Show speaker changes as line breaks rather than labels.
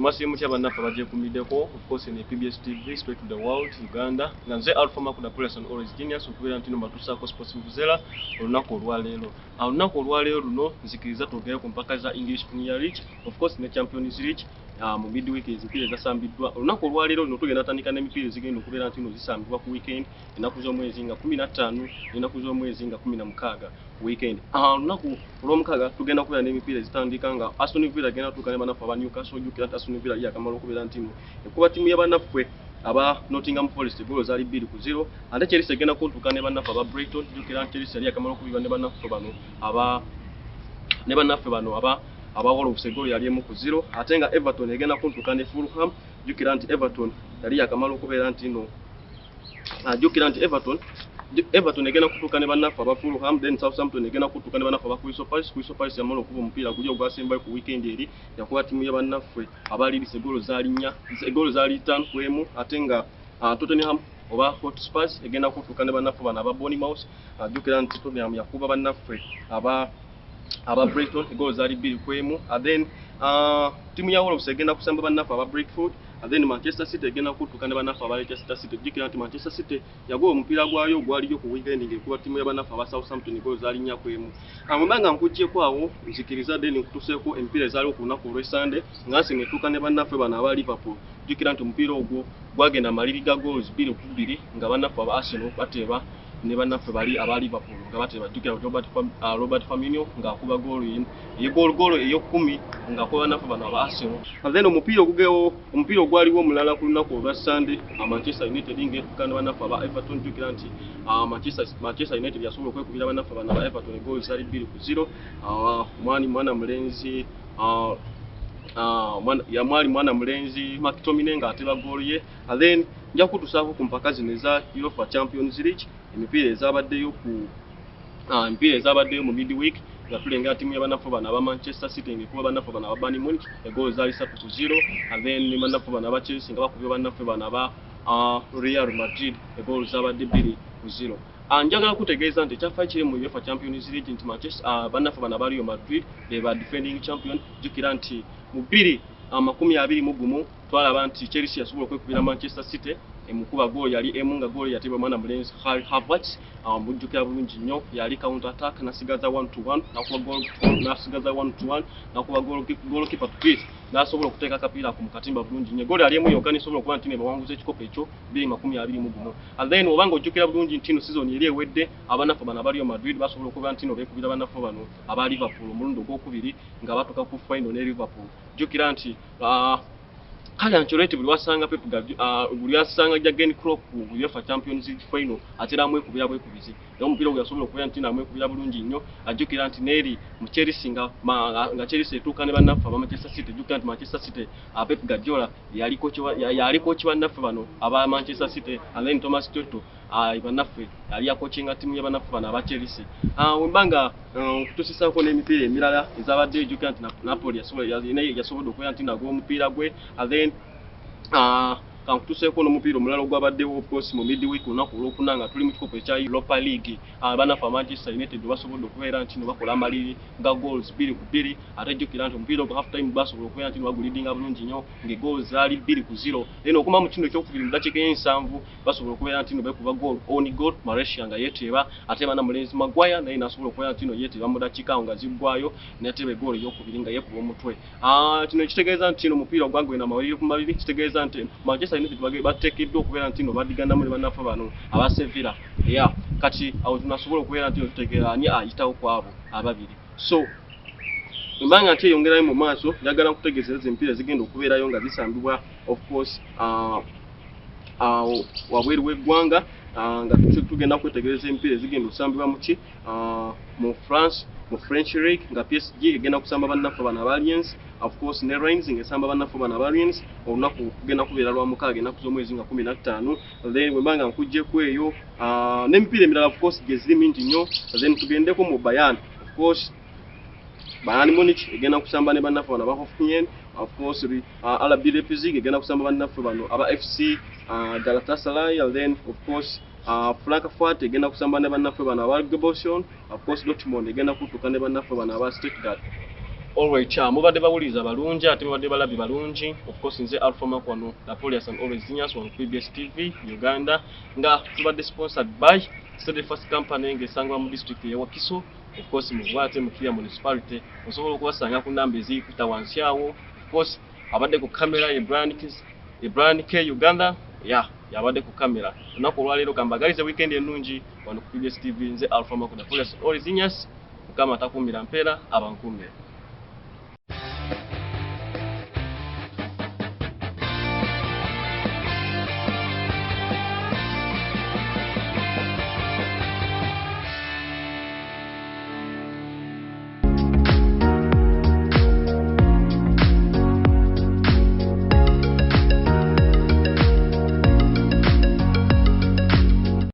Mwasimu cy'abannafa baje kumideko, of course ne PBS TV straight to the world Uganda. Nze Alpha Macco Munabyamizanyo always genius okubera ntino mbatusaako sports Vuvuzera olunaku olwaleero. Olunaku olwaleero luno nzikiriza twogere ku mpaka za English Premier League, of course ne Champions League. Mu midweek ezimpira zasambiddwa. Olunaku olwaleero luno tugenda tandika n'emipiira ezigenda okubeera ntino zisambibwa ku weekend ennaku z'omwezi nga 15 ennaku z'omwezi nga 16 weekend. Olunaku olw'omukaaga tugenda kubeera n'emipiira ezitandika nga Aston Villa agenda tuuka ne bannaffe aba Newcastle. Ojjukira nti Aston Villa yakamala okubeera ntino ekuba ttiimu y'abannaffe aba Nottingham Forest goal zaali 2-0. Ate Chelsea agenda kutuuka ne bannaffe aba Brighton. Ojjukira nti Chelsea yali yakamala okubiba ne bannaffe bano aba Wolves goal yali 1-0. Ate nga Everton egenda kuntuuka ne Fulham. Jukira nti Everton yali yakamala okubeera ntino Everton egenda kutuuka ne bannaffe aba Fulham, then Southampton egenda kutuuka ne bannaffe aba Crystal Palace. Crystal Palace yamala okuba omupiira guli ogwasembayo ku weekend eri yakuba ttiimu ya bannaffe aba Leeds goal zaali 5-1. Ate nga Tottenham oba Hotspur egenda kutuuka ne bannaffe bano aba Bournemouth. Jukira nti Tottenham yakuba bannaffe aba Brighton goal zaali 2-1. And then ttiimu ya Wolves egenda kusamba bannaffe aba Brentford. And then Manchester City egenda kutuuka ne bannaffe aba Leicester City. Jukira nti Manchester City yagoba omupiira gwayo gwaliyo ku weekend ng'ekuba ttiimu ya bannaffe aba Southampton goal zaali 4-1. Mwembanga nkugyeko awo nzikiriza then nkutuseeko emipiira ezaaliwo ku lunaku olw'Essande nga nsi netuuka ne bannaffe bano aba Liverpool. Jukira nti omupiira ogwo gwagenda maliri ga goals 2-2 nga bannaffe aba Arsenal bateeba ne bannaffe bali aba Liverpool nga bateeba. Jukira Robert Firmino ng'akuba goal ey'okumi ng'akuba bannaffe bano aba Arsenal. And then omupiira ogwaliwo omulala ku lunaku olwa Sunday Manchester United ng'etuuka ne bannaffe aba Everton. Jukira nti Manchester United yasobola okwekubira bannaffe bano aba Everton goal zaali 2-0. Mwana mulenzi McTominay ng'ateba goal ye. And then nja kutusaako ku mpaka zino eza UEFA Champions League emipiira ezabaddeyo mu midweek nga tulengera ttiimu ya bannaffe bano aba Manchester City ng'ekuba bannaffe bano aba Bayern Munich goal zaali 3-0. And then ne bannaffe bano aba Chelsea nga bakubye bannaffe bano aba Real Madrid goal zabadde 2-0. Njagala kutegeeza nti ekyafa kiri mu UEFA Champions League nti bannaffe bano aba Real Madrid be ba defending champion. Jukira nti mu 2021 twalaba nti Chelsea yasobola okwekubira Manchester City emukuba goal yali emu nga goal yatibwa mwana mulenzi Havertz. Mujjukira bulungi nnyo yali counter attack nasigaza 1-1 nakuba goalkeeper Pete n'asobola okuteeka akapiira ku mukatimba bulungi nnyo. Goal yali emu yokka nisobola okuba nti ne bawanguza ekikopo ekyo 2021. And then obanga ojjukira bulungi nti ino season yali ewedde abannaffe bano aba Real Madrid basobola okuba nti no beekubira bannaffe bano aba Liverpool omulundi ogwokubiri nga batuuka ku final ne Liverpool. Jjukira nti kale Ancelotti buli wasanga Jurgen Klopp ku UEFA Champions League final atera amwekubira bwekubizi. Era omupiira gwe yasobola okubeera nti namwekubira bulungi nnyo. Ajjukira nti neeri mu Chelsea nga Chelsea etuuka ne bannaffe aba Manchester City. Jjukira nti Manchester City Pep Guardiola yali kochi bannaffe bano aba Manchester City. And then Thomas Tuchel bannaffe yali yakochinga ttiimu ya bannaffe bano aba Chelsea. Wembanga kutusisaako n'emipiira emirala ezabadde. Jjukira nti Napoli yasobodde okubeera nti nagwa omupiira gwe. And then kankutuseeko n'omupiira omulala ogwabaddewo of course mu midweek olunaku olwokuna nga tuli mu kikopo ekya Europa League. Bannaffe Manchester United basobodde okubeera nti bakola amaliri ga goals 2-2. Ate jjukira nti omupiira ogwa half time basobola okubeera nti bagulidinga bulungi nnyo ng'egoals zaali 2-0. Then okuma mu kitundu ekyokubiri mu ddakiika y'ensanvu basobola okubeera nti beekuba on goal Malaysia nga yeeteeba. Ate bana mulenzi Maguire naye n'asobola okubeera nti yeeteeba mu ddakiika awo nga ziggwayo n'ateeba egoal ey'okubiri nga yeekuba omutwe. Kino kitegeeza nti omupiira ogwagwena amaliri ku maliri. Kitegeeza nti Manchester United bateekeddwa okubeera nti badiganamu ne bannaffe bano aba Sevilla. Kati awo tunasobola okubeera nti tutegeera ani ayitawo ku abo ababiri. So mbanga nti eyongerayo mu maaso njagala nkutegeezeza empiira zigenda okubeerayo nga zisambibwa of course wabweru w'eggwanga nga tugenda kwetegereza empiira ezigenda okusambibwa mu France mu French League nga PSG egenda kusamba bannaffe bano aba Lions. Of course ne Reims ng'esamba bannaffe bano aba Lions olunaku kugenda kubeera lwa mukaaga ennaku z'omwezi nga 15. Then wembanga nkuggyeko eyo n'emipiira emirala of course gye ziri mingi nnyo. Then tugendeko mu Bayern. Of course Bayern Munich egenda kusamba ne bannaffe bano aba Hoffenheim. Of course RB Leipzig egenda kusamba bannaffe bano aba FC Galatasaray. And then of course Frankfurt egenda kusamba ne bannaffe bano aba Bochum. Of course Dortmund egenda kutuuka ne bannaffe bano aba Stuttgart. Alright, mubadde bawuliza balungi ate mubadde balabi balungi. Of course nze Alpha Macco wano Napoleon and always genius on PBS TV Uganda nga tubadde sponsored by Steady First Company ngesangwa mu district ya Wakiso. Of course mubwate mu Kira municipality osobola okubasanga ku namba ezikuta wansi awo. Of course abadde ku kamera brand K Uganda yabadde ku kamera. Lunaku olwaleero kambagalize weekend ennungi wano ku PBS TV nze Alpha Macco Napoleon always genius. Kama takumira mpera abankumira.